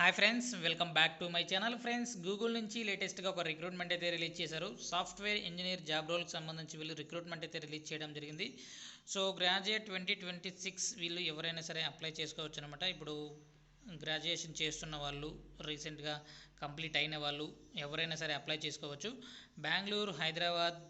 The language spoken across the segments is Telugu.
Hi friends, welcome back to my channel. Friends, Google నుంచి లేటెస్ట్గా ఒక రిక్రూట్మెంట్ అయితే రిలీజ్ చేశారు. సాఫ్ట్వేర్ ఇంజనీర్ జాబ్ రోల్కి సంబంధించి వీళ్ళు రిక్రూట్మెంట్ అయితే రిలీజ్ చేయడం జరిగింది. సో గ్రాడ్యుయేట్ 2026 వీళ్ళు ఎవరైనా సరే అప్లై చేసుకోవచ్చు అనమాట. ఇప్పుడు గ్రాడ్యుయేషన్ చేస్తున్న వాళ్ళు, రీసెంట్గా కంప్లీట్ అయిన వాళ్ళు ఎవరైనా సరే అప్లై చేసుకోవచ్చు. బెంగళూరు, హైదరాబాద్,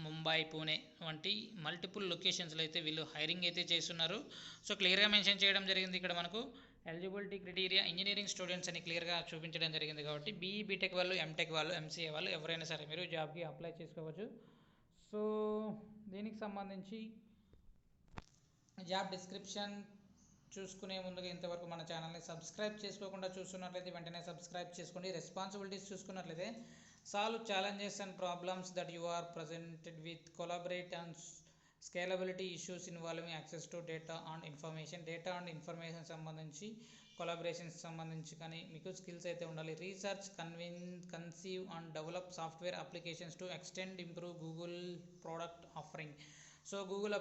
ముంబై, పూణే వంటి మల్టిపుల్ లొకేషన్స్లో అయితే వీళ్ళు హైరింగ్ అయితే చేస్తున్నారు. సో క్లియర్గా మెన్షన్ చేయడం జరిగింది. ఇక్కడ మనకు ఎలిజిబిలిటీ క్రైటీరియా ఇంజనీరింగ్ స్టూడెంట్స్ అని క్లియర్గా చూపించడం జరిగింది. కాబట్టి బీఈ బీటెక్ వాళ్ళు, ఎంటెక్ వాళ్ళు, ఎంసీఏ వాళ్ళు ఎవరైనా సరే మీరు జాబ్కి అప్లై చేసుకోవచ్చు. సో దీనికి సంబంధించి జాబ్ డిస్క్రిప్షన్ చూసుకునే ముందుగా ఇంతవరకు మన ఛానల్ని సబ్స్క్రైబ్ చేసుకోకుండా చూస్తున్నట్లయితే వెంటనే సబ్స్క్రైబ్ చేసుకోండి. రెస్పాన్సిబిలిటీస్ చూసుకున్నట్లయితే solve challenges and problems that you are presented with collaborate and scalability issues involving access to data and information సంబంధించి కొలాబరేషన్స్ సంబంధించి కానీ మీకు స్కిల్స్ అయితే ఉండాలి. Research, conceive and develop software applications to extend improve Google product offering. So Google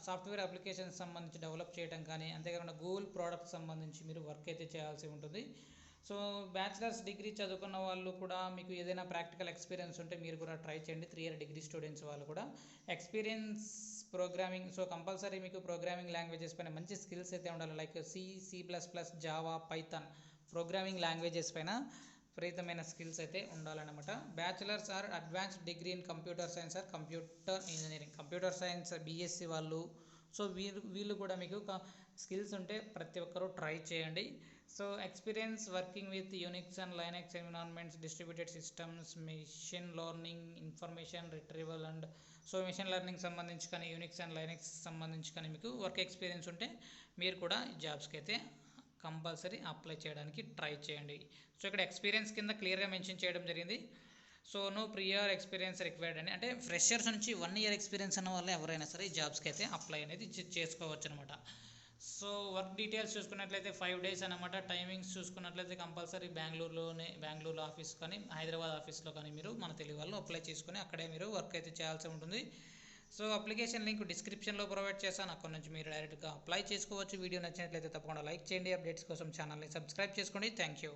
software applications సంబంధించి డెవలప్ చేయడం కానీ, అంతేకాకుండా గూగుల్ ప్రోడక్ట్ సంబంధించి మీరు వర్క్ అయితే చేయాల్సి ఉంటుంది. సో బ్యాచిలర్స్ డిగ్రీ చదువుకున్న వాళ్ళు కూడా మీకు ఏదైనా ప్రాక్టికల్ ఎక్స్పీరియన్స్ ఉంటే మీరు కూడా ట్రై చేయండి. 3 ఇయర్ డిగ్రీ స్టూడెంట్స్ వాళ్ళు కూడా ఎక్స్పీరియన్స్ ప్రోగ్రామింగ్. సో కంపల్సరీ మీకు ప్రోగ్రామింగ్ లాంగ్వేజెస్ పైన మంచి స్కిల్స్ అయితే ఉండాలి. లైక్ సి++, జావా, పైథాన్ ప్రోగ్రామింగ్ లాంగ్వేజెస్ పైన విపరీతమైన స్కిల్స్ అయితే ఉండాలన్నమాట. Bachelor's or advanced degree in computer science or computer engineering, computer science BSc వాళ్ళు. సో వీళ్ళు కూడా మీకు స్కిల్స్ ఉంటే ప్రతి ఒక్కరూ ట్రై చేయండి. So experience working with Unix and Linux environments, distributed systems, machine learning, information retrieval and so machine learning సంబంధించి కానీ, యూనిక్స్ అండ్ లైనక్స్ సంబంధించి కానీ మీకు వర్క్ ఎక్స్పీరియన్స్ ఉంటే మీరు కూడా జాబ్స్కి అయితే కంపల్సరీ అప్లై చేయడానికి ట్రై చేయండి. సో ఇక్కడ ఎక్స్పీరియన్స్ కింద క్లియర్గా మెన్షన్ చేయడం జరిగింది. So no prior experience required అని, అంటే ఫ్రెషర్స్ నుంచి 1 ఇయర్ ఎక్స్పీరియన్స్ అన్న వాళ్ళు ఎవరైనా సరే ఈ జాబ్స్కి అయితే అప్లై అనేది చేసుకోవచ్చు అనమాట. సో వర్క్ డీటెయిల్స్ చూసుకున్నట్లయితే 5 days అనమాట. టైమింగ్స్ చూసుకున్నట్లయితే కంపల్సరీ బెంగళూరు ఆఫీస్ కానీ, హైదరాబాద్ ఆఫీస్లో కానీ మీరు మన తెలుగు వాళ్ళు అప్లై చేసుకుని అక్కడే మీరు వర్క్ అయితే చేయాల్సి ఉంటుంది. సో అప్లికేషన్ లింక్ డిస్క్రిప్షన్లో ప్రొవైడ్ చేస్తాను. అక్కడ నుంచి మీరు డైరెక్ట్గా అప్లై చేసుకోవచ్చు. వీడియో నచ్చినట్లయితే తప్పకుండా లైక్ చేయండి. అప్డేట్స్ కోసం ఛానల్ని సబ్స్క్రైబ్ చేసుకోండి. Thank you.